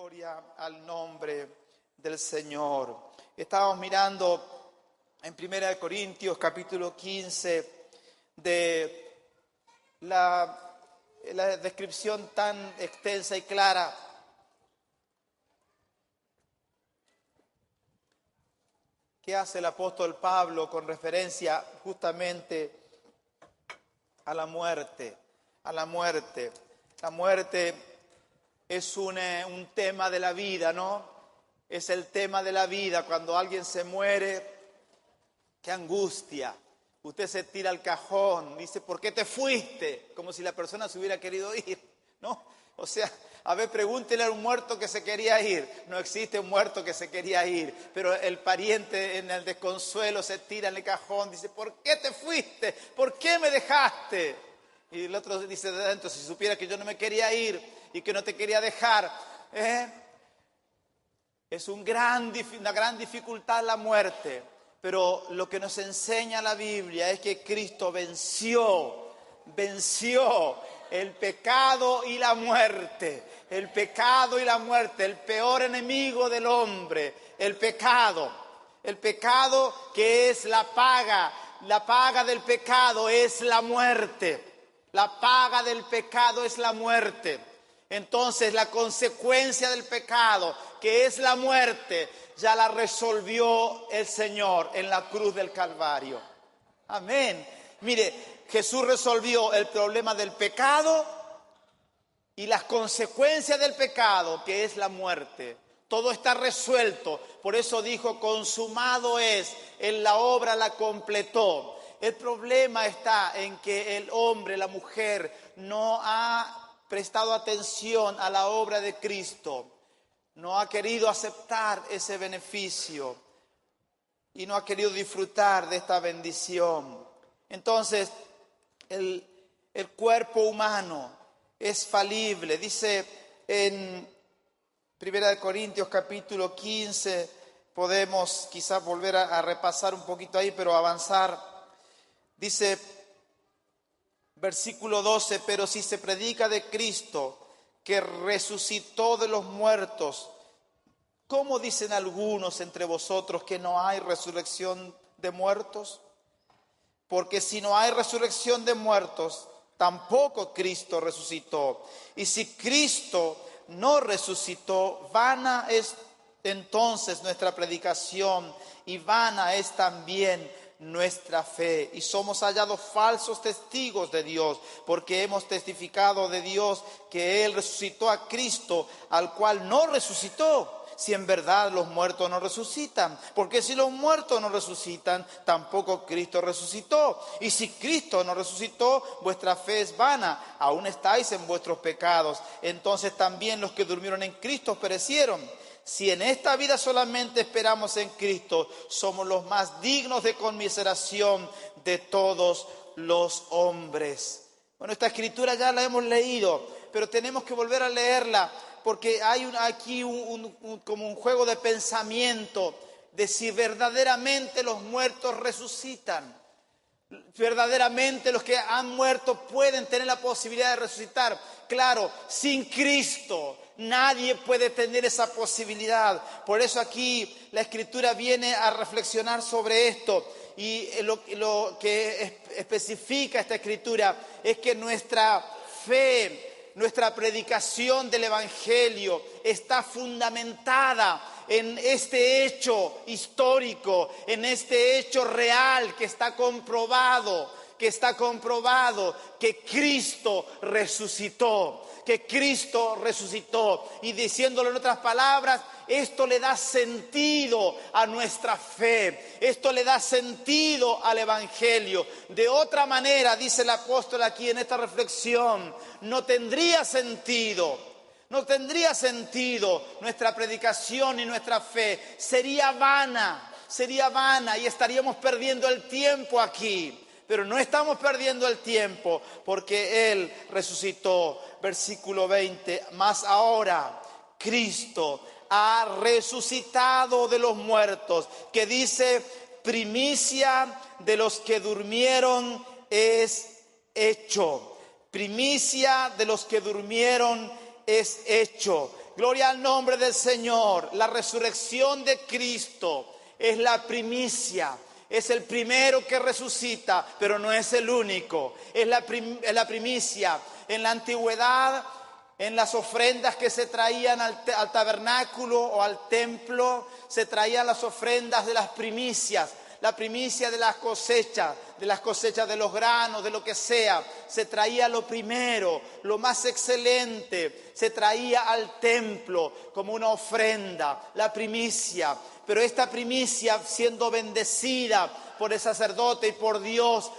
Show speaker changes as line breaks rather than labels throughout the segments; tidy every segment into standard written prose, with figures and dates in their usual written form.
Gloria al nombre del Señor. Estábamos mirando en 1 Corintios capítulo 15 de la descripción tan extensa y clara que hace el apóstol Pablo con referencia justamente a la muerte. La muerte es un tema de la vida, ¿no? Es el tema de la vida. Cuando alguien se muere, qué angustia. Usted se tira al cajón, dice, ¿por qué te fuiste? Como si la persona se hubiera querido ir, ¿no? O sea, a ver, pregúntele a un muerto que se quería ir. No existe un muerto que se quería ir, pero el pariente en el desconsuelo se tira en el cajón, dice, ¿por qué te fuiste? ¿Por qué me dejaste? Y el otro dice de adentro, si supiera que yo no me quería ir y que no te quería dejar, Es una gran dificultad la muerte, pero lo que nos enseña la Biblia es que Cristo venció el pecado y la muerte, el peor enemigo del hombre, el pecado que es la paga del pecado es la muerte, la paga del pecado es la muerte. Entonces la consecuencia del pecado, que es la muerte, ya la resolvió el Señor en la cruz del Calvario. Amén. Mire, Jesús resolvió el problema del pecado y las consecuencias del pecado, que es la muerte. Todo está resuelto. Por eso dijo, consumado es, en la obra la completó. El problema está en que el hombre, la mujer, no ha prestado atención a la obra de Cristo, no ha querido aceptar ese beneficio y no ha querido disfrutar de esta bendición. Entonces, el cuerpo humano es falible. Dice en 1 Corintios capítulo 15, podemos quizás volver a repasar un poquito ahí, pero avanzar. Dice, versículo 12, pero si se predica de Cristo, que resucitó de los muertos, ¿cómo dicen algunos entre vosotros que no hay resurrección de muertos? Porque si no hay resurrección de muertos, tampoco Cristo resucitó. Y si Cristo no resucitó, vana es entonces nuestra predicación y vana es también nuestra fe, y somos hallados falsos testigos de Dios, porque hemos testificado de Dios que Él resucitó a Cristo, al cual no resucitó, si en verdad los muertos no resucitan, porque si los muertos no resucitan, tampoco Cristo resucitó, y si Cristo no resucitó, vuestra fe es vana, aún estáis en vuestros pecados, entonces también los que durmieron en Cristo perecieron. Si en esta vida solamente esperamos en Cristo, somos los más dignos de conmiseración de todos los hombres. Bueno, esta escritura ya la hemos leído, pero tenemos que volver a leerla porque hay aquí como un juego de pensamiento de si verdaderamente los muertos resucitan. Verdaderamente los que han muerto pueden tener la posibilidad de resucitar. Claro, sin Cristo nadie puede tener esa posibilidad. Por eso aquí la Escritura viene a reflexionar sobre esto. Y lo que especifica esta Escritura es que nuestra fe, nuestra predicación del Evangelio está fundamentada en este hecho histórico, en este hecho real que está comprobado que Cristo resucitó. Y diciéndolo en otras palabras, esto le da sentido a nuestra fe, esto le da sentido al Evangelio. De otra manera, dice el apóstol aquí en esta reflexión, no tendría sentido nuestra predicación y nuestra fe, sería vana y estaríamos perdiendo el tiempo aquí. Pero no estamos perdiendo el tiempo porque Él resucitó. Versículo 20, mas ahora Cristo ha resucitado de los muertos, que dice, primicia de los que durmieron es hecho. Primicia de los que durmieron es hecho. Gloria al nombre del Señor. La resurrección de Cristo es la primicia. Es el primero que resucita, pero no es el único. Es la primicia. En la antigüedad, en las ofrendas que se traían al tabernáculo o al templo, se traían las ofrendas de las primicias. La primicia de las cosechas de los granos, de lo que sea. Se traía lo primero, lo más excelente. Se traía al templo como una ofrenda, la primicia. Pero esta primicia, siendo bendecida por el sacerdote y por Dios,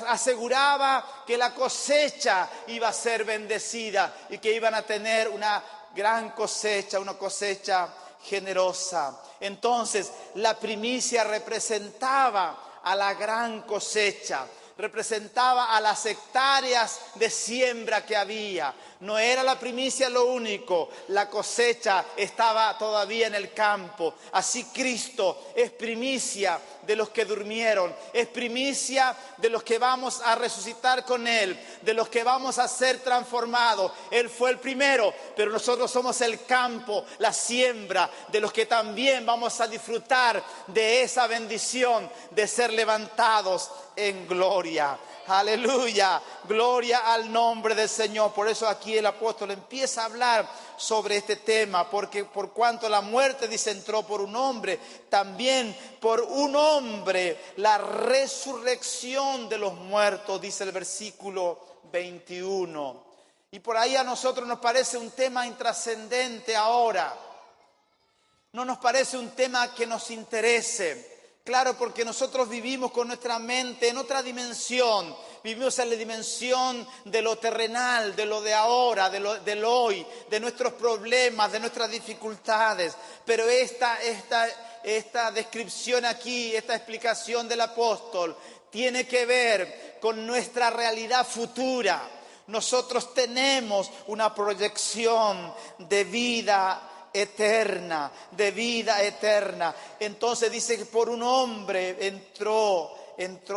aseguraba que la cosecha iba a ser bendecida y que iban a tener una gran cosecha, una cosecha generosa. Entonces, la primicia representaba a la gran cosecha, representaba a las hectáreas de siembra que había. No era la primicia lo único, la cosecha estaba todavía en el campo. Así Cristo es primicia de los que durmieron, es primicia de los que vamos a resucitar con Él, de los que vamos a ser transformados. Él fue el primero, pero nosotros somos el campo, la siembra, de los que también vamos a disfrutar de esa bendición de ser levantados en gloria. Aleluya, gloria al nombre del Señor. Por eso aquí el apóstol empieza a hablar sobre este tema, porque por cuanto la muerte, dice, entró por un hombre, también por un hombre la resurrección de los muertos, dice el versículo 21. Y por ahí a nosotros nos parece un tema intrascendente ahora. No nos parece un tema que nos interese. Claro, porque nosotros vivimos con nuestra mente en otra dimensión. Vivimos en la dimensión de lo terrenal, de lo de ahora, del hoy, de nuestros problemas, de nuestras dificultades. Pero esta descripción aquí, esta explicación del apóstol, tiene que ver con nuestra realidad futura. Nosotros tenemos una proyección de vida eterna, de vida eterna. Entonces dice que por un hombre entró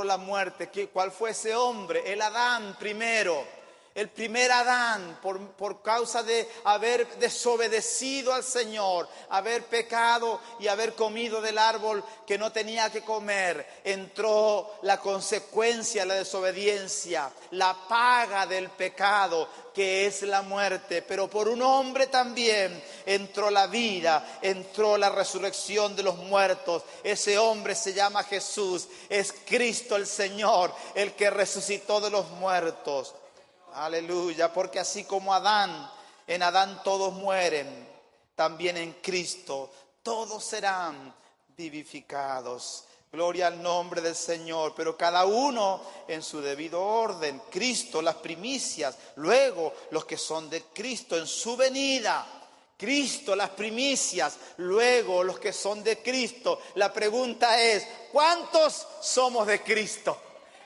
la muerte. ¿Cuál fue ese hombre? El Adán primero. El primer Adán, por causa de haber desobedecido al Señor, haber pecado y haber comido del árbol que no tenía que comer, entró la consecuencia, la desobediencia, la paga del pecado, que es la muerte. Pero por un hombre también entró la vida, entró la resurrección de los muertos. Ese hombre se llama Jesús, es Cristo el Señor, el que resucitó de los muertos. Aleluya, porque así como en Adán todos mueren, también en Cristo todos serán vivificados. Gloria al nombre del Señor, pero cada uno en su debido orden. Cristo, las primicias, luego los que son de Cristo en su venida. Cristo, las primicias, luego los que son de Cristo. La pregunta es, ¿cuántos somos de Cristo?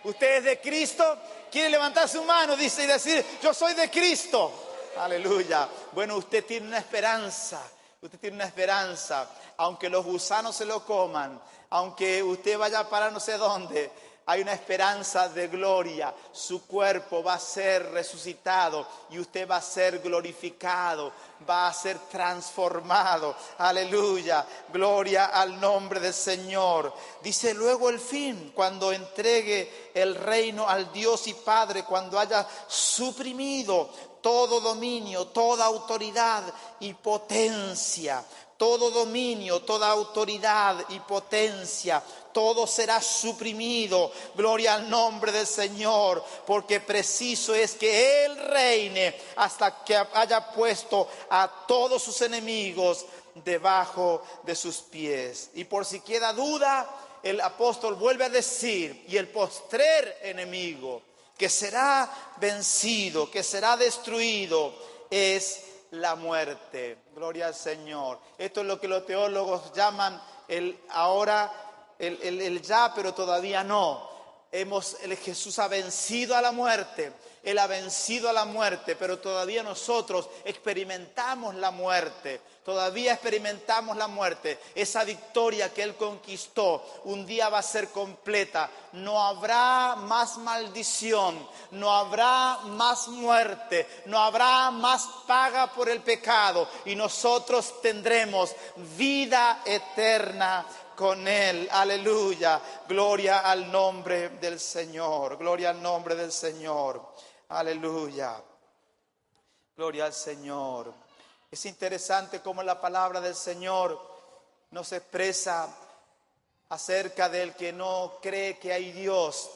¿Usted es de Cristo? ¿Quiere levantar su mano, dice, y decir, yo soy de Cristo? Aleluya. Bueno, usted tiene una esperanza. Usted tiene una esperanza. Aunque los gusanos se lo coman, aunque usted vaya para no sé dónde, hay una esperanza de gloria. Su cuerpo va a ser resucitado y usted va a ser glorificado, va a ser transformado. Aleluya, gloria al nombre del Señor. Dice luego el fin, cuando entregue el reino al Dios y Padre, cuando haya suprimido todo dominio, toda autoridad y potencia. Todo dominio, toda autoridad y potencia, todo será suprimido. Gloria al nombre del Señor, porque preciso es que Él reine hasta que haya puesto a todos sus enemigos debajo de sus pies. Y por si queda duda, el apóstol vuelve a decir, y el postrer enemigo que será vencido, que será destruido, es la muerte. Gloria al Señor. Esto es lo que los teólogos llaman el ya, pero todavía no. Jesús ha vencido a la muerte. Él ha vencido a la muerte, pero todavía nosotros experimentamos la muerte. Todavía experimentamos la muerte. Esa victoria que Él conquistó un día va a ser completa. No habrá más maldición, no habrá más muerte, no habrá más paga por el pecado. Y nosotros tendremos vida eterna con Él. Aleluya. Gloria al nombre del Señor. Gloria al nombre del Señor. Aleluya. Gloria al Señor. Es interesante cómo la palabra del Señor nos expresa acerca del que no cree que hay Dios.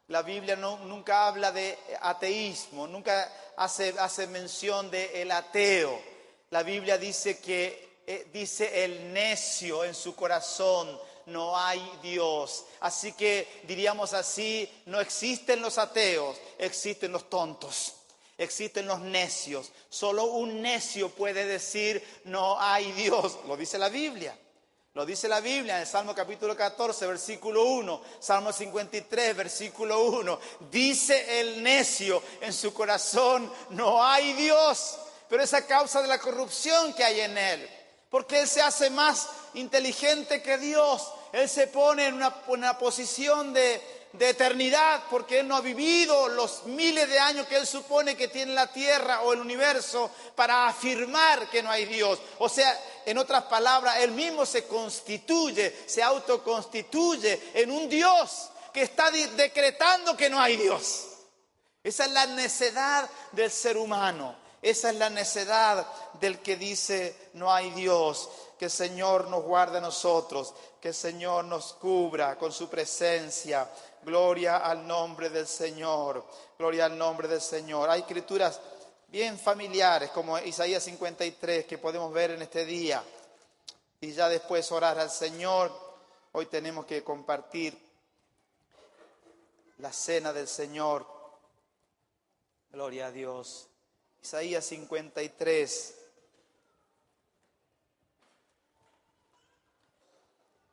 La Biblia nunca habla de ateísmo, nunca hace mención de el ateo. La Biblia dice que dice el necio en su corazón, no hay Dios. Así que diríamos así, no existen los ateos, existen los tontos. Existen los necios. Solo un necio puede decir no hay Dios. Lo dice la Biblia. Lo dice la Biblia en el Salmo capítulo 14, versículo 1. Salmo 53, versículo 1. Dice el necio en su corazón no hay Dios. Pero es a causa de la corrupción que hay en él. Porque él se hace más inteligente que Dios. Él se pone en una posición de eternidad, porque Él no ha vivido los miles de años que Él supone que tiene la tierra o el universo para afirmar que no hay Dios. O sea, en otras palabras, Él mismo se constituye, se autoconstituye en un Dios que está decretando que no hay Dios. Esa es la necedad del ser humano. Esa es la necedad del que dice no hay Dios. Que el Señor nos guarde a nosotros, que el Señor nos cubra con su presencia. Gloria al nombre del Señor, gloria al nombre del Señor. Hay escrituras bien familiares como Isaías 53 que podemos ver en este día. Y ya después orar al Señor. Hoy tenemos que compartir la cena del Señor. Gloria a Dios. Isaías 53.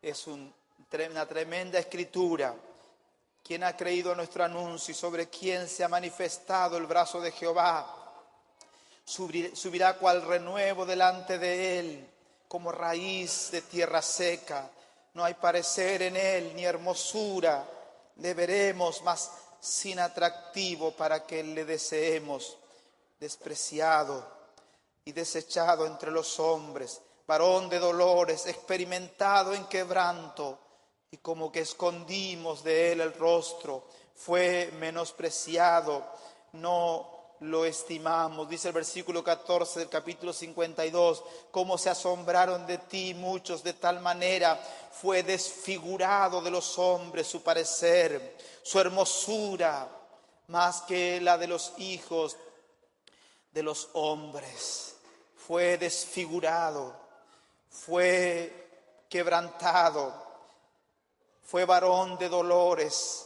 Es una tremenda escritura. ¿Quién ha creído nuestro anuncio y sobre quién se ha manifestado el brazo de Jehová? Subirá cual renuevo delante de él, como raíz de tierra seca. No hay parecer en él ni hermosura. Le veremos, mas sin atractivo para que le deseemos. Despreciado y desechado entre los hombres, varón de dolores, experimentado en quebranto, y como que escondimos de él el rostro, fue menospreciado, no lo estimamos. Dice el versículo 14 del capítulo 52, cómo se asombraron de ti muchos de tal manera, fue desfigurado de los hombres su parecer, su hermosura, más que la de los hijos de los hombres. Fue desfigurado, fue quebrantado, fue varón de dolores.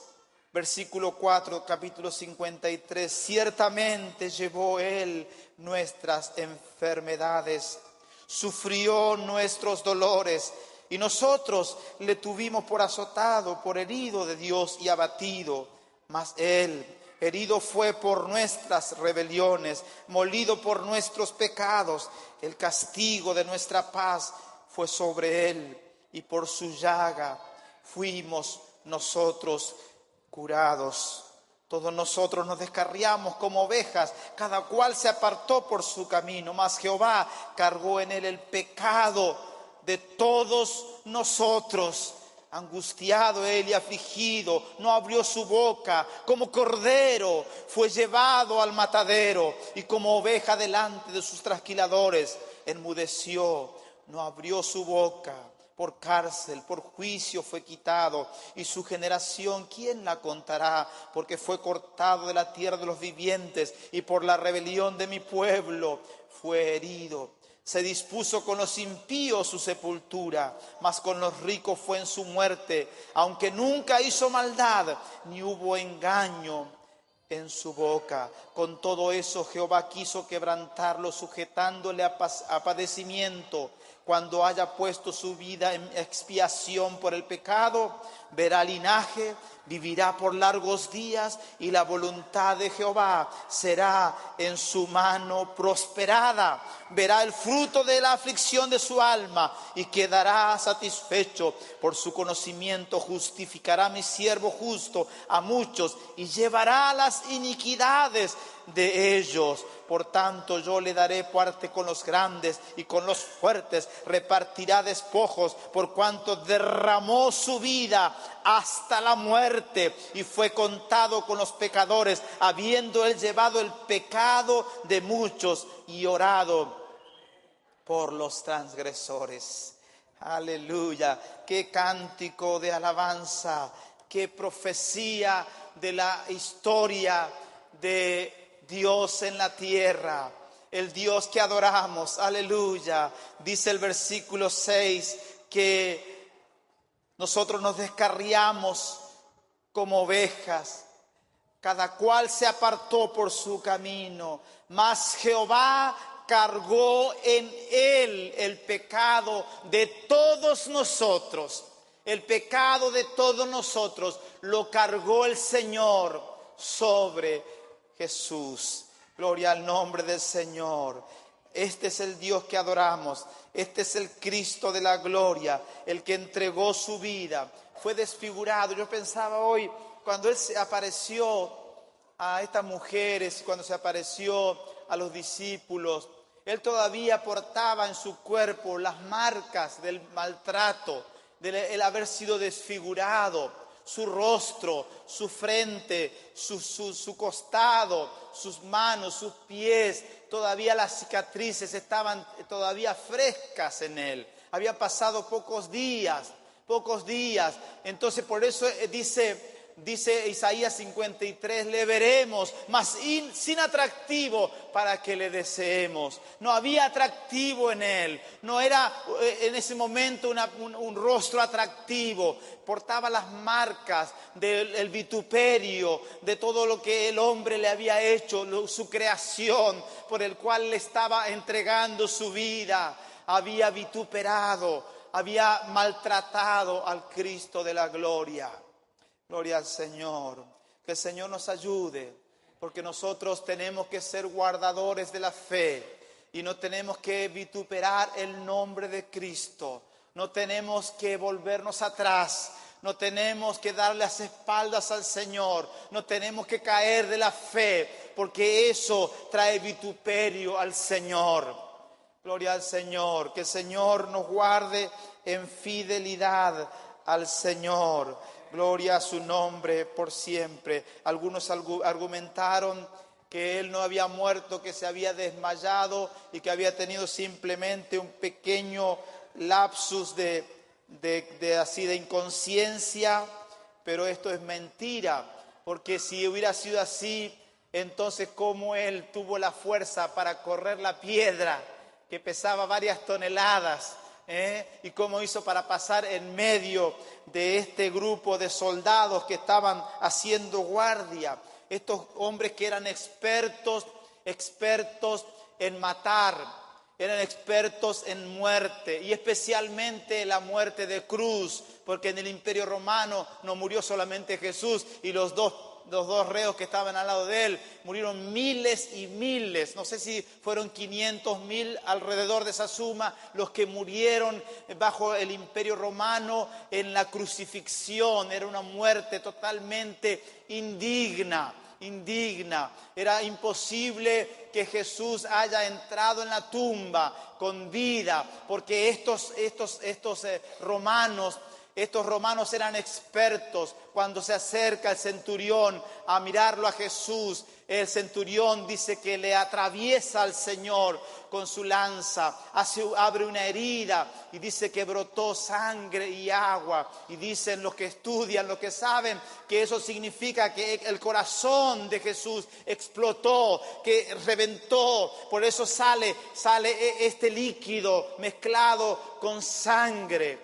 Versículo 4, capítulo 53. Ciertamente llevó él nuestras enfermedades, sufrió nuestros dolores, y nosotros le tuvimos por azotado, por herido de Dios y abatido. Mas él herido fue por nuestras rebeliones, molido por nuestros pecados. El castigo de nuestra paz fue sobre él, y por su llaga fuimos nosotros curados. Todos nosotros nos descarriamos como ovejas, cada cual se apartó por su camino, mas Jehová cargó en él el pecado de todos nosotros. Angustiado él y afligido, no abrió su boca, como cordero fue llevado al matadero, y como oveja delante de sus trasquiladores, enmudeció, no abrió su boca. Por cárcel, por juicio fue quitado, y su generación, ¿quién la contará? Porque fue cortado de la tierra de los vivientes, y por la rebelión de mi pueblo fue herido. Se dispuso con los impíos su sepultura, mas con los ricos fue en su muerte, aunque nunca hizo maldad, ni hubo engaño en su boca. Con todo eso Jehová quiso quebrantarlo, sujetándole a padecimiento. Cuando haya puesto su vida en expiación por el pecado, verá linaje, vivirá por largos días, y la voluntad de Jehová será en su mano prosperada. Verá el fruto de la aflicción de su alma y quedará satisfecho. Por su conocimiento justificará mi siervo justo a muchos y llevará las iniquidades de ellos. Por tanto, yo le daré parte con los grandes y con los fuertes repartirá despojos, por cuanto derramó su vida hasta la muerte y fue contado con los pecadores, habiendo él llevado el pecado de muchos y orado por los transgresores. Aleluya, qué cántico de alabanza, qué profecía de la historia de Dios en la tierra, el Dios que adoramos. Aleluya. Dice el versículo 6 que nosotros nos descarriamos como ovejas, cada cual se apartó por su camino, mas Jehová cargó en él el pecado de todos nosotros. El pecado de todos nosotros lo cargó el Señor sobre Jesús. Gloria al nombre del Señor. Este es el Dios que adoramos. Este es el Cristo de la gloria, el que entregó su vida. Fue desfigurado. Yo pensaba hoy, cuando Él se apareció a estas mujeres, cuando se apareció a los discípulos, Él todavía portaba en su cuerpo las marcas del maltrato, del haber sido desfigurado. Su rostro, su frente, su costado, sus manos, sus pies, todavía las cicatrices estaban todavía frescas en él. Había pasado pocos días. Entonces por eso dice Isaías 53, le veremos, mas sin atractivo para que le deseemos. No había atractivo en él, no era en ese momento un rostro atractivo. Portaba las marcas del vituperio, de todo lo que el hombre le había hecho, su creación, por el cual le estaba entregando su vida. Había vituperado, había maltratado al Cristo de la gloria. Gloria al Señor. Que el Señor nos ayude, porque nosotros tenemos que ser guardadores de la fe y no tenemos que vituperar el nombre de Cristo. No tenemos que volvernos atrás, no tenemos que dar las espaldas al Señor, no tenemos que caer de la fe, porque eso trae vituperio al Señor. Gloria al Señor, que el Señor nos guarde en fidelidad al Señor. Gloria a su nombre por siempre. Algunos argumentaron que él no había muerto, que se había desmayado y que había tenido simplemente un pequeño lapsus de inconsciencia, pero esto es mentira, porque si hubiera sido así, entonces cómo él tuvo la fuerza para correr la piedra que pesaba varias toneladas, y cómo hizo para pasar en medio de este grupo de soldados que estaban haciendo guardia, estos hombres que eran expertos en matar, eran expertos en muerte, y especialmente la muerte de cruz, porque en el Imperio Romano no murió solamente Jesús y los dos reos que estaban al lado de él, murieron miles y miles, no sé si fueron 500.000 alrededor de esa suma, los que murieron bajo el Imperio Romano en la crucifixión. Era una muerte totalmente indigna. Era imposible que Jesús haya entrado en la tumba con vida, porque estos romanos eran expertos. Cuando se acerca el centurión a mirarlo a Jesús, el centurión dice que le atraviesa al Señor con su lanza, abre una herida y dice que brotó sangre y agua. Y dicen los que estudian, los que saben, que eso significa que el corazón de Jesús explotó, que reventó. Por eso sale este líquido mezclado con sangre.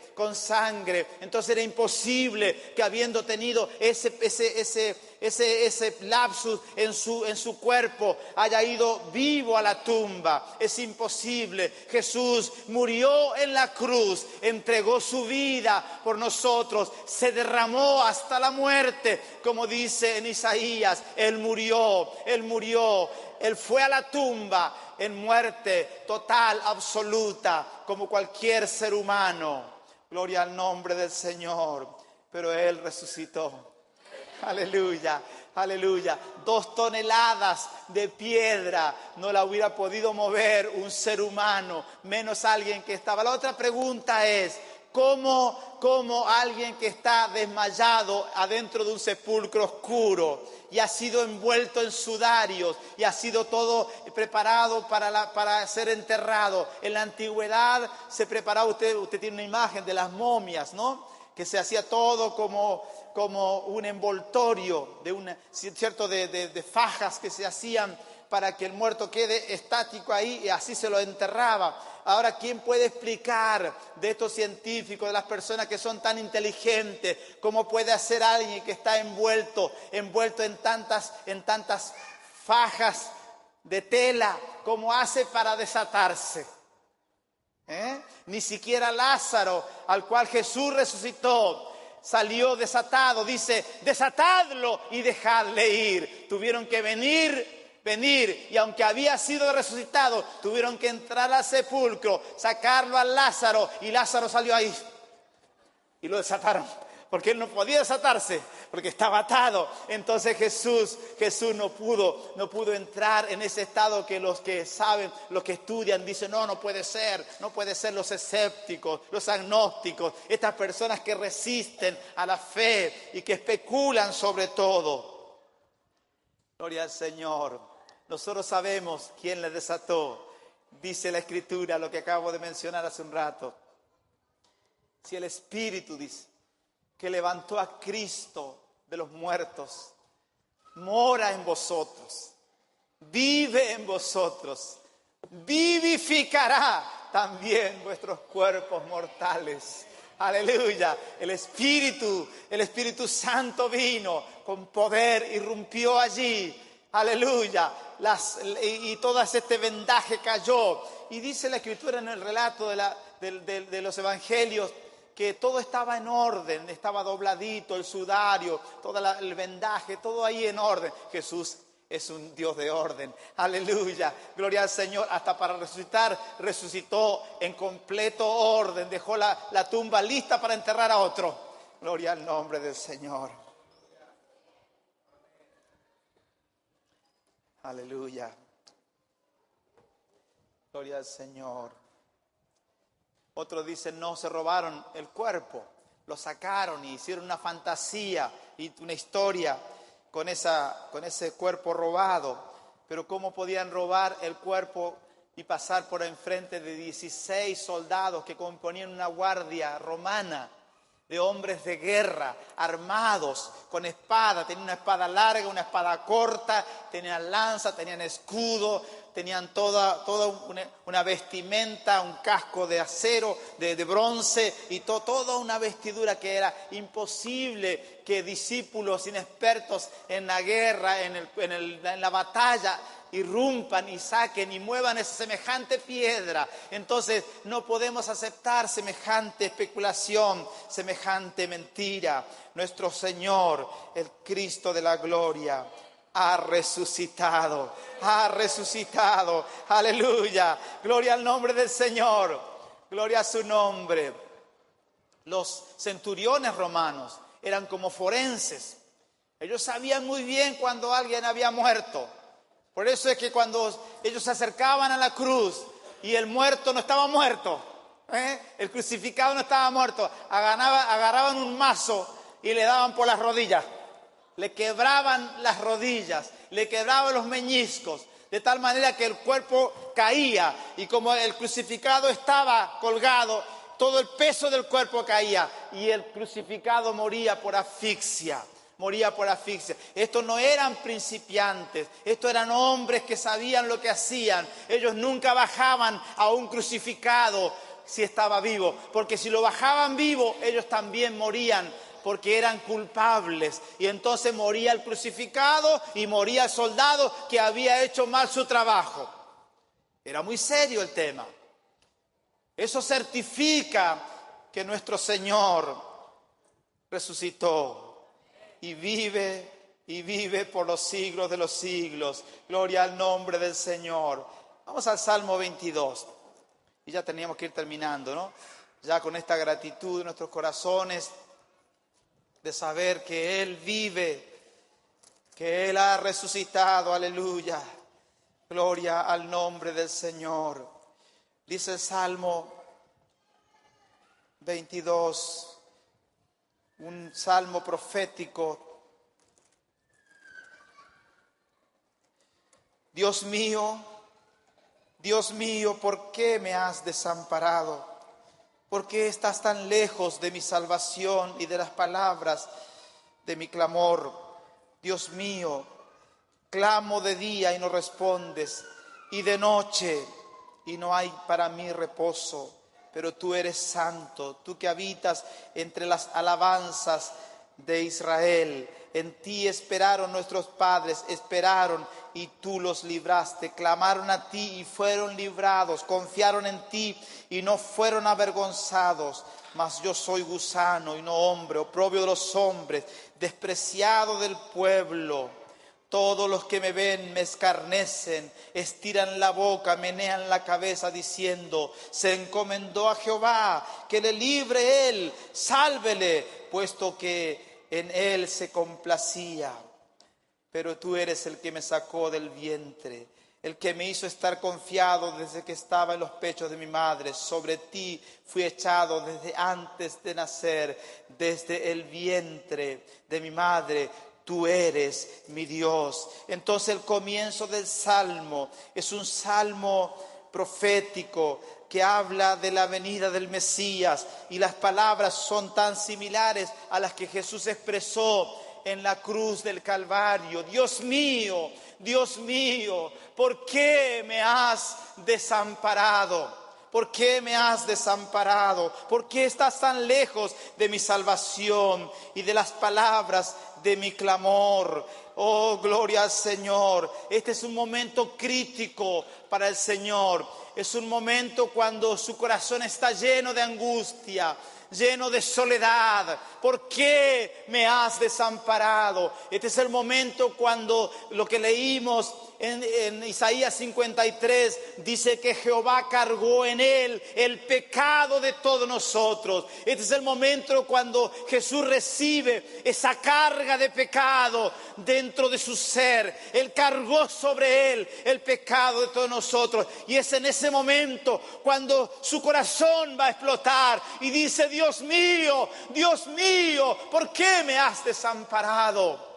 Entonces era imposible que habiendo tenido ese ese lapsus en su cuerpo haya ido vivo a la tumba. Es imposible. Jesús murió en la cruz, entregó su vida por nosotros, se derramó hasta la muerte, como dice en Isaías. Él murió, Él fue a la tumba en muerte total, absoluta, como cualquier ser humano. Gloria al nombre del Señor. Pero Él resucitó. Aleluya, aleluya. 2 toneladas de piedra no la hubiera podido mover un ser humano, menos alguien que estaba. La otra pregunta es, ¿cómo alguien que está desmayado adentro de un sepulcro oscuro y ha sido envuelto en sudarios y ha sido todo preparado para ser enterrado? En la antigüedad se preparaba, usted tiene una imagen de las momias, ¿no? Que se hacía todo como un envoltorio de fajas que se hacían para que el muerto quede estático ahí, y así se lo enterraba. Ahora, ¿quién puede explicar de estos científicos, de las personas que son tan inteligentes, cómo puede hacer alguien que está envuelto en tantas fajas de tela, cómo hace para desatarse? Ni siquiera Lázaro, al cual Jesús resucitó, salió desatado. Dice, desatadlo y dejadle ir. Tuvieron que venir, y aunque había sido resucitado, tuvieron que entrar al sepulcro, sacarlo a Lázaro, y Lázaro salió ahí y lo desataron, porque él no podía desatarse, porque estaba atado. Entonces Jesús no pudo entrar en ese estado que los que saben, los que estudian, dicen, no puede ser los escépticos, los agnósticos, estas personas que resisten a la fe y que especulan sobre todo. Gloria al Señor. Nosotros sabemos quién le desató. Dice la Escritura, lo que acabo de mencionar hace un rato. Si el Espíritu, dice, que levantó a Cristo de los muertos, mora en vosotros, vive en vosotros, vivificará también vuestros cuerpos mortales. Aleluya. El Espíritu Santo vino con poder, irrumpió allí. Aleluya. Y todo este vendaje cayó. Y dice la Escritura en el relato de los evangelios, que todo estaba en orden, estaba dobladito, el sudario, todo el vendaje, todo ahí en orden. Jesús es un Dios de orden. Aleluya, gloria al Señor. Hasta para resucitar, resucitó en completo orden. Dejó la tumba lista para enterrar a otro. Gloria al nombre del Señor. Aleluya. Gloria al Señor. Otros dicen, no, se robaron el cuerpo, lo sacaron y hicieron una fantasía y una historia con ese cuerpo robado. Pero ¿cómo podían robar el cuerpo y pasar por enfrente de 16 soldados que componían una guardia romana de hombres de guerra, armados, con espada? Tenían una espada larga, una espada corta, tenían lanza, tenían escudo, tenían toda una vestimenta, un casco de acero, de bronce, y toda una vestidura que era imposible que discípulos inexpertos en la guerra, en la batalla, irrumpan y saquen y muevan esa semejante piedra. Entonces no podemos aceptar semejante especulación, semejante mentira. Nuestro Señor, el Cristo de la gloria, ha resucitado, aleluya, gloria al nombre del Señor, gloria a su nombre. Los centuriones romanos eran como forenses, ellos sabían muy bien cuando alguien había muerto. Por eso es que cuando ellos se acercaban a la cruz y el muerto no estaba muerto, el crucificado no estaba muerto, agarraban un mazo y le daban por las rodillas. Le quebraban las rodillas, le quebraban los meñiscos, de tal manera que el cuerpo caía, y como el crucificado estaba colgado, todo el peso del cuerpo caía y el crucificado moría por asfixia. Estos no eran principiantes, estos eran hombres que sabían lo que hacían. Ellos nunca bajaban a un crucificado si estaba vivo, porque si lo bajaban vivo, ellos también morían porque eran culpables. Y entonces moría el crucificado y moría el soldado que había hecho mal su trabajo. Era muy serio el tema. Eso certifica que nuestro Señor resucitó y vive por los siglos de los siglos. Gloria al nombre del Señor. Vamos al Salmo 22. Y ya teníamos que ir terminando, ¿no? Ya con esta gratitud en nuestros corazones de saber que Él vive, que Él ha resucitado, aleluya. Gloria al nombre del Señor. Dice el Salmo 22, un salmo profético. Dios mío, ¿por qué me has desamparado? ¿Por qué estás tan lejos de mi salvación y de las palabras de mi clamor? Dios mío, clamo de día y no respondes, y de noche y no hay para mí reposo. Pero tú eres santo, tú que habitas entre las alabanzas de Israel. En ti esperaron nuestros padres, esperaron y tú los libraste. Clamaron a ti y fueron librados. Confiaron en ti y no fueron avergonzados. Mas yo soy gusano y no hombre, oprobio de los hombres, despreciado del pueblo. Todos los que me ven me escarnecen, estiran la boca, menean la cabeza diciendo: se encomendó a Jehová, que le libre él, sálvele, puesto que en él se complacía. Pero tú eres el que me sacó del vientre, el que me hizo estar confiado desde que estaba en los pechos de mi madre. Sobre ti fui echado desde antes de nacer, desde el vientre de mi madre. Tú eres mi Dios. Entonces el comienzo del Salmo es un salmo profético que habla de la venida del Mesías, y las palabras son tan similares a las que Jesús expresó en la cruz del Calvario. Dios mío, ¿por qué me has desamparado? ¿Por qué me has desamparado? ¿Por qué estás tan lejos de mi salvación y de las palabras de mi clamor? Oh, gloria al Señor. Este es un momento crítico para el Señor. Es un momento cuando su corazón está lleno de angustia, lleno de soledad. ¿Por qué me has desamparado? Este es el momento cuando lo que leímos en Isaías 53 dice que Jehová cargó en él el pecado de todos nosotros. Este es el momento cuando Jesús recibe esa carga de pecado dentro de su ser. Él cargó sobre él el pecado de todos nosotros, y es en ese momento cuando su corazón va a explotar y dice: Dios mío, ¿por qué me has desamparado?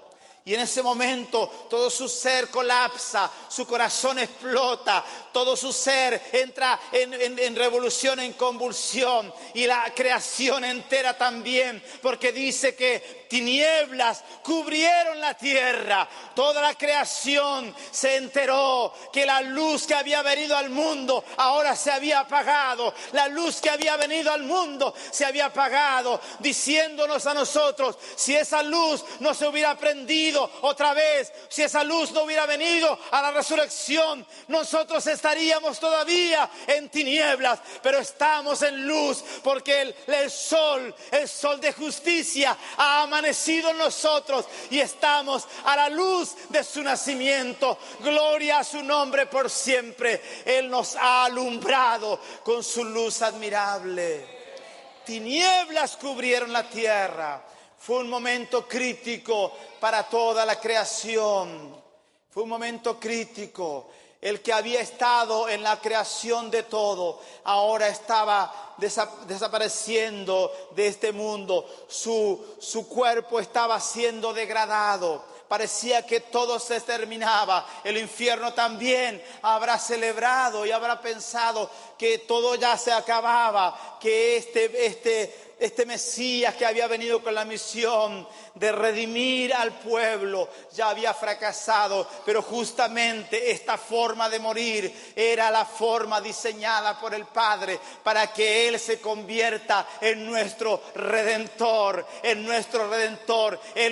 Y en ese momento todo su ser colapsa, su corazón explota, todo su ser entra en revolución, en convulsión, y la creación entera también, porque dice que tinieblas cubrieron la tierra. Toda la creación se enteró que la luz que había venido al mundo ahora se había apagado. La luz que había venido al mundo se había apagado, diciéndonos a nosotros: si esa luz no se hubiera prendido otra vez, si esa luz no hubiera venido a la resurrección, nosotros estaríamos todavía en tinieblas. Pero estamos en luz porque el sol de justicia ha amanecido en nosotros y estamos a la luz de su nacimiento. Gloria a su nombre por siempre. Él nos ha alumbrado con su luz admirable. Tinieblas cubrieron la tierra. Fue un momento crítico para toda la creación. Fue un momento crítico. El que había estado en la creación de todo, ahora estaba desapareciendo de este mundo. Su cuerpo estaba siendo degradado. Parecía que todo se terminaba. El infierno también habrá celebrado y habrá pensado que todo ya se acababa, que Este Mesías que había venido con la misión de redimir al pueblo ya había fracasado, pero justamente esta forma de morir era la forma diseñada por el Padre para que Él se convierta en nuestro Redentor, Él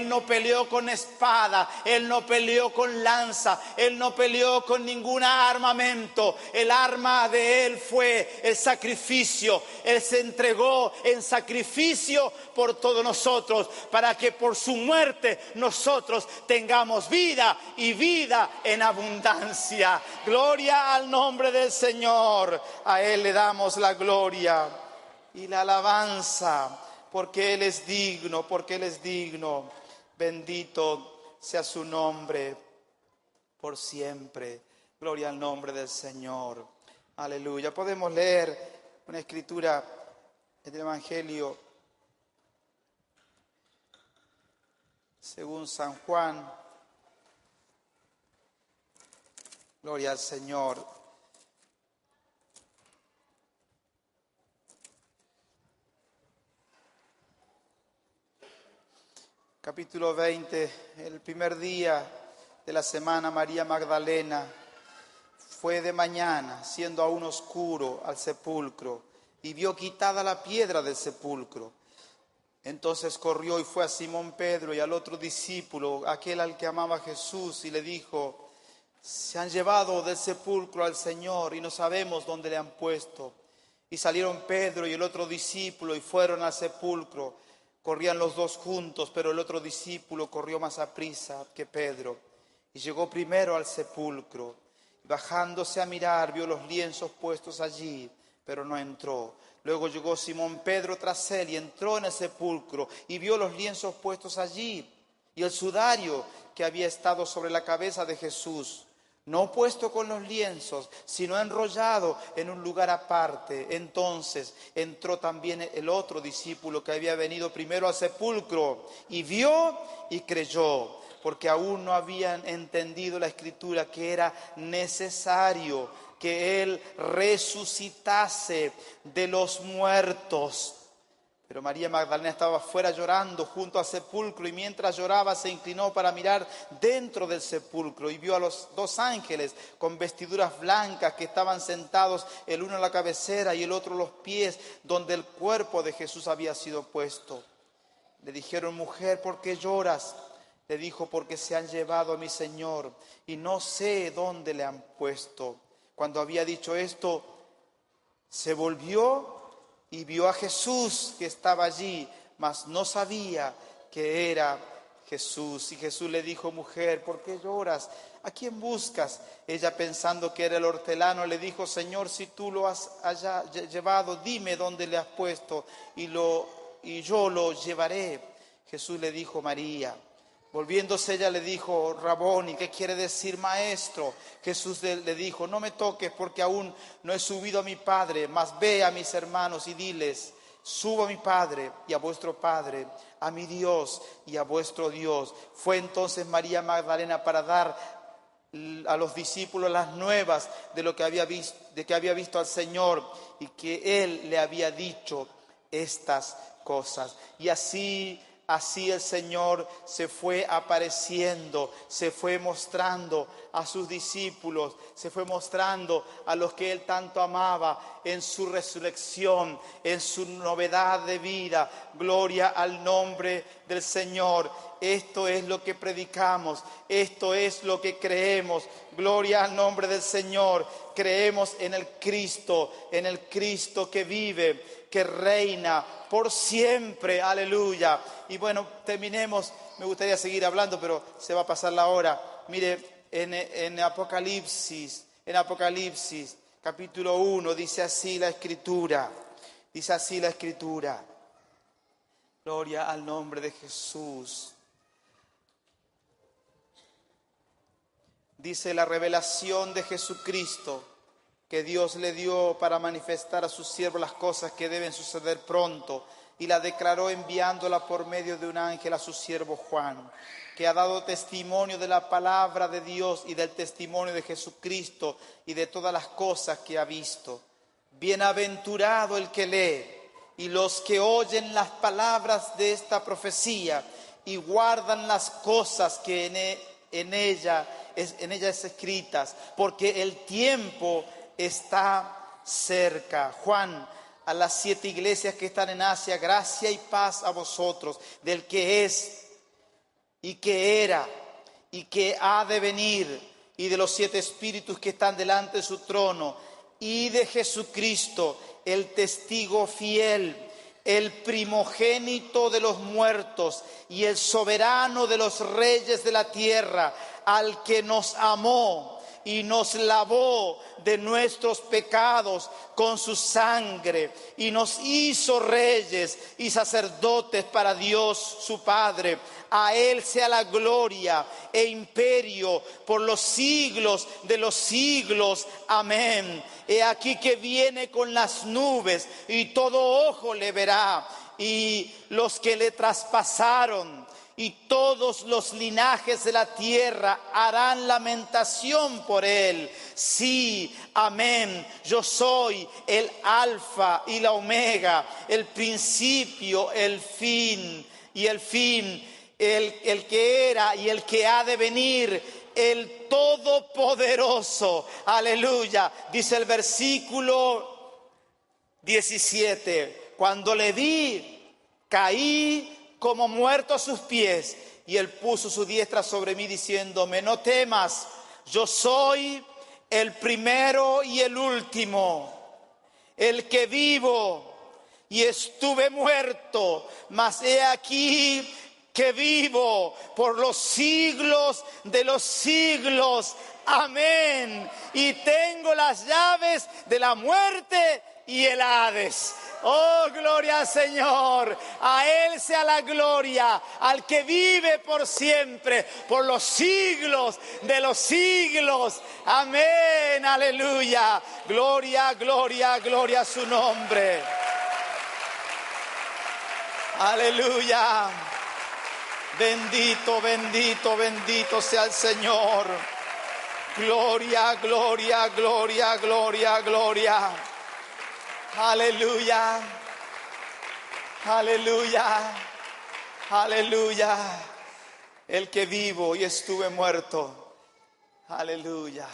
no peleó con espada, Él no peleó con lanza, Él no peleó con ningún armamento. El arma de Él fue el sacrificio. Él se entregó en sacrificio por todos nosotros, para que por su muerte nosotros tengamos vida y vida en abundancia. Gloria al nombre del Señor. A Él le damos la gloria y la alabanza, porque Él es digno, porque Él es digno. Bendito sea su nombre por siempre. Gloria al nombre del Señor. Aleluya. Podemos leer una escritura del Evangelio según San Juan. Gloria al Señor. Capítulo 20, el primer día de la semana, María Magdalena fue de mañana, siendo aún oscuro, al sepulcro y vio quitada la piedra del sepulcro. Entonces corrió y fue a Simón Pedro y al otro discípulo, aquel al que amaba Jesús, y le dijo: se han llevado del sepulcro al Señor y no sabemos dónde le han puesto. Y salieron Pedro y el otro discípulo y fueron al sepulcro. Corrían los dos juntos, pero el otro discípulo corrió más aprisa que Pedro y llegó primero al sepulcro. Bajándose a mirar, vio los lienzos puestos allí, pero no entró. Luego llegó Simón Pedro tras él y entró en el sepulcro y vio los lienzos puestos allí y el sudario que había estado sobre la cabeza de Jesús, no puesto con los lienzos, sino enrollado en un lugar aparte. Entonces entró también el otro discípulo que había venido primero al sepulcro y vio y creyó, porque aún no habían entendido la Escritura que era necesario que Él resucitase de los muertos. Pero María Magdalena estaba fuera llorando junto al sepulcro, y mientras lloraba se inclinó para mirar dentro del sepulcro y vio a los dos ángeles con vestiduras blancas que estaban sentados, el uno a la cabecera y el otro a los pies, donde el cuerpo de Jesús había sido puesto. Le dijeron: mujer, ¿por qué lloras? Le dijo: porque se han llevado a mi Señor y no sé dónde le han puesto. Cuando había dicho esto, se volvió y vio a Jesús que estaba allí, mas no sabía que era Jesús. Y Jesús le dijo: mujer, ¿por qué lloras? ¿A quién buscas? Ella, pensando que era el hortelano, le dijo: Señor, si tú lo has allá llevado, dime dónde le has puesto y yo lo llevaré. Jesús le dijo: María. Volviéndose ella le dijo: Raboni, ¿qué quiere decir maestro? Jesús le dijo: no me toques, porque aún no he subido a mi Padre, mas ve a mis hermanos y diles: subo a mi Padre y a vuestro Padre, a mi Dios y a vuestro Dios. Fue entonces María Magdalena para dar a los discípulos las nuevas de lo que había visto al Señor y que Él le había dicho estas cosas. Y así el Señor se fue apareciendo, se fue mostrando a sus discípulos, se fue mostrando a los que Él tanto amaba en su resurrección, en su novedad de vida. Gloria al nombre del Señor. Esto es lo que predicamos, esto es lo que creemos. Gloria al nombre del Señor. Creemos en el Cristo que vive, que reina por siempre. Aleluya. Y bueno, terminemos. Me gustaría seguir hablando, pero se va a pasar la hora. Mire, en Apocalipsis, capítulo 1, dice así la Escritura. Gloria al nombre de Jesús. Dice: la revelación de Jesucristo que Dios le dio para manifestar a sus siervos las cosas que deben suceder pronto, y la declaró enviándola por medio de un ángel a su siervo Juan, que ha dado testimonio de la palabra de Dios y del testimonio de Jesucristo y de todas las cosas que ha visto. Bienaventurado el que lee y los que oyen las palabras de esta profecía y guardan las cosas que en ella es escritas, porque el tiempo está cerca. Juan, a las 7 iglesias que están en Asia, gracia y paz a vosotros, del que es y que era y que ha de venir, y de los 7 espíritus que están delante de su trono, y de Jesucristo, el testigo fiel, el primogénito de los muertos y el soberano de los reyes de la tierra, al que nos amó y nos lavó de nuestros pecados con su sangre y nos hizo reyes y sacerdotes para Dios su Padre. A Él sea la gloria e imperio por los siglos de los siglos. Amén. He aquí que viene con las nubes y todo ojo le verá, y los que le traspasaron y todos los linajes de la tierra harán lamentación por él. Sí, amén. Yo soy el alfa y la omega, el principio, el fin, el que era y el que ha de venir, el Todopoderoso. Aleluya. Dice el versículo 17: cuando le vi, caí como muerto a sus pies, y él puso su diestra sobre mí diciéndome: no temas, yo soy el primero y el último, el que vivo y estuve muerto, mas he aquí que vivo por los siglos de los siglos. Amén. Y tengo las llaves de la muerte y el Hades. Oh, gloria al Señor. A Él sea la gloria, al que vive por siempre, por los siglos de los siglos. Amén, aleluya. Gloria, gloria, gloria a su nombre. Aleluya. Bendito, bendito, bendito sea el Señor. Gloria, gloria, gloria, gloria, gloria. Aleluya, aleluya, aleluya. El que vivo y estuve muerto. Aleluya,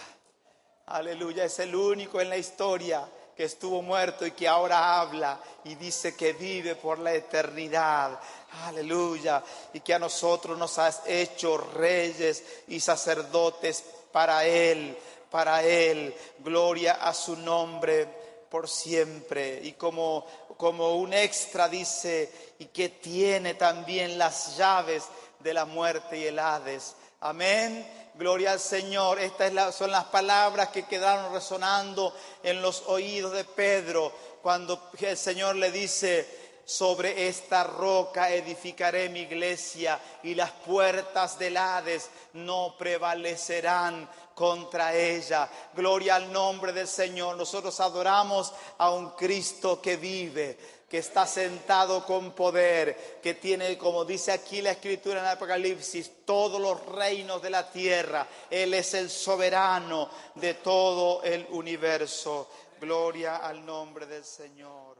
aleluya. Es el único en la historia que estuvo muerto y que ahora habla y dice que vive por la eternidad. Aleluya. Y que a nosotros nos has hecho reyes y sacerdotes para Él, para Él. Gloria a su nombre por siempre. Y como un extra dice, y que tiene también las llaves de la muerte y el Hades. Amén. Gloria al Señor. Estas son las palabras que quedaron resonando en los oídos de Pedro cuando el Señor le dice: sobre esta roca edificaré mi iglesia y las puertas del Hades no prevalecerán contra ella. Gloria al nombre del Señor. Nosotros adoramos a un Cristo que vive, que está sentado con poder, que tiene, como dice aquí la Escritura en el Apocalipsis, todos los reinos de la tierra. Él es el soberano de todo el universo. Gloria al nombre del Señor.